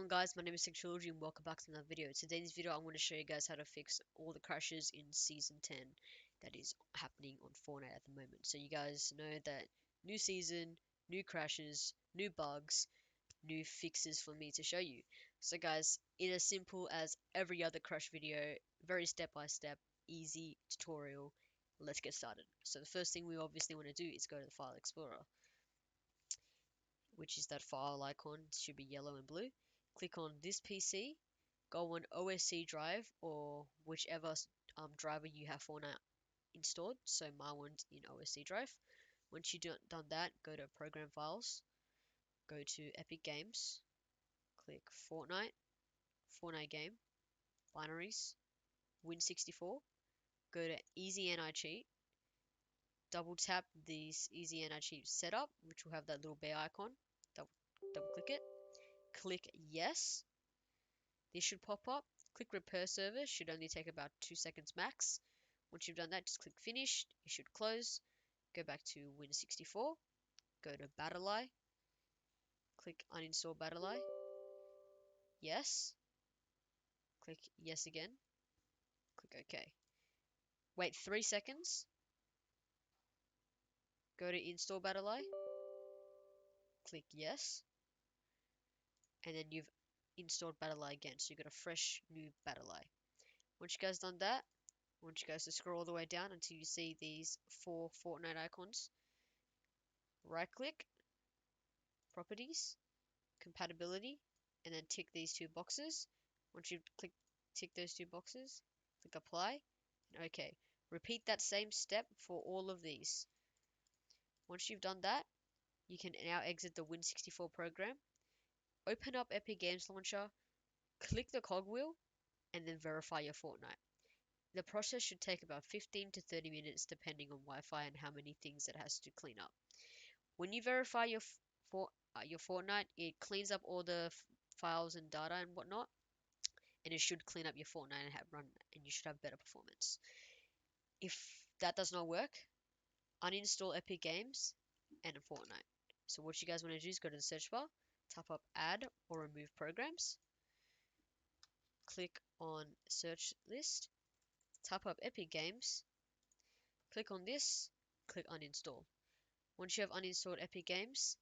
on, guys? My name is TechTrilogy and welcome back to another video. Today in this video I'm going to show you guys how to fix all the crashes in Season 10 that is happening on Fortnite at the moment. So you guys know that new season, new crashes, new bugs, new fixes for me to show you. So guys, in as simple as every other crash video, very step-by-step, easy tutorial, let's get started. So the first thing we obviously want to do is go to the File Explorer, which is that file icon. It should be yellow and blue. Click on this PC, go on OSC drive or whichever driver you have Fortnite installed. So my one's in OSC drive. Once you've done that, go to Program Files, go to Epic Games, click Fortnite game, binaries, Win64, go to Easy NI Cheat, double tap this Easy NI Cheat setup, which will have that little bear icon, double click it, click yes. This should pop up. Click repair service, should only take about 2 seconds max. Once you've done that, just click finish. It should close. Go back to Win64. Go to BattlEye. Click uninstall BattlEye. Yes. Click yes again. Click OK. Wait 3 seconds. Go to install BattlEye. Click yes. And then you've installed BattlEye again. So you've got a fresh new BattlEye. Once you guys done that, I want you guys to scroll all the way down until you see these 4 Fortnite icons. Right click, properties, compatibility, and then tick these 2 boxes. Once you've tick those 2 boxes, click apply, and OK. Repeat that same step for all of these. Once you've done that, you can now exit the Win64 program, open up Epic Games Launcher, click the cogwheel, and then verify your Fortnite. The process should take about 15 to 30 minutes depending on Wi-Fi and how many things it has to clean up. When you verify your Fortnite, it cleans up all the files and data and whatnot, and it should clean up your Fortnite and run, and you should have better performance. If that does not work, uninstall Epic Games and Fortnite. So what you guys want to do is go to the search bar, type up add or remove programs, click on search list, type up Epic Games, click on this, click uninstall. Once you have uninstalled Epic Games,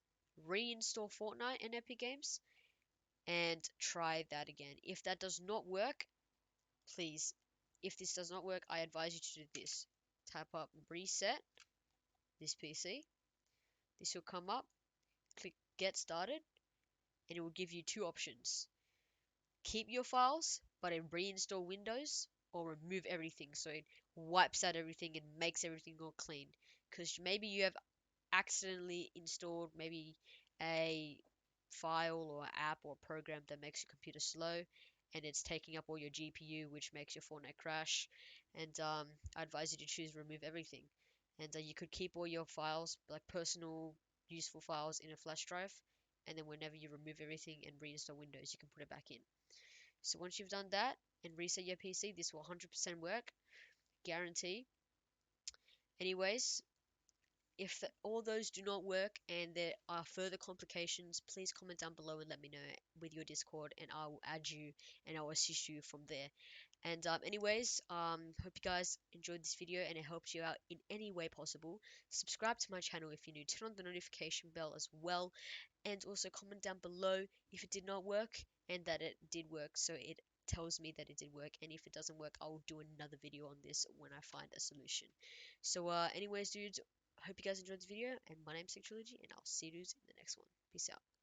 reinstall Fortnite and Epic Games and try that again. If that does not work, please, if this does not work, I advise you to do this. Type up reset this PC. This will come up. Click get started and it will give you 2 options. Keep your files but then reinstall Windows, or remove everything so it wipes out everything and makes everything all clean. Because maybe you have accidentally installed maybe a file or app or program that makes your computer slow and it's taking up all your GPU, which makes your Fortnite crash. And I advise you to choose remove everything. And you could keep all your files, like personal useful files, in a flash drive, and then whenever you remove everything and reinstall Windows, you can put it back in. So once you've done that and reset your PC, this will 100% work, guarantee. Anyways, if all those do not work and there are further complications, please comment down below and let me know with your Discord, and I will add you and I'll assist you from there. And hope you guys enjoyed this video and it helped you out in any way possible. Subscribe to my channel if you're new, turn on the notification bell as well, and also comment down below if it did not work and that it did work, so it tells me that it did work. And if it doesn't work, I'll do another video on this when I find a solution. So anyways, dudes, I hope you guys enjoyed this video, and my name's TechTrilogy, and I'll see you dudes in the next one. Peace out.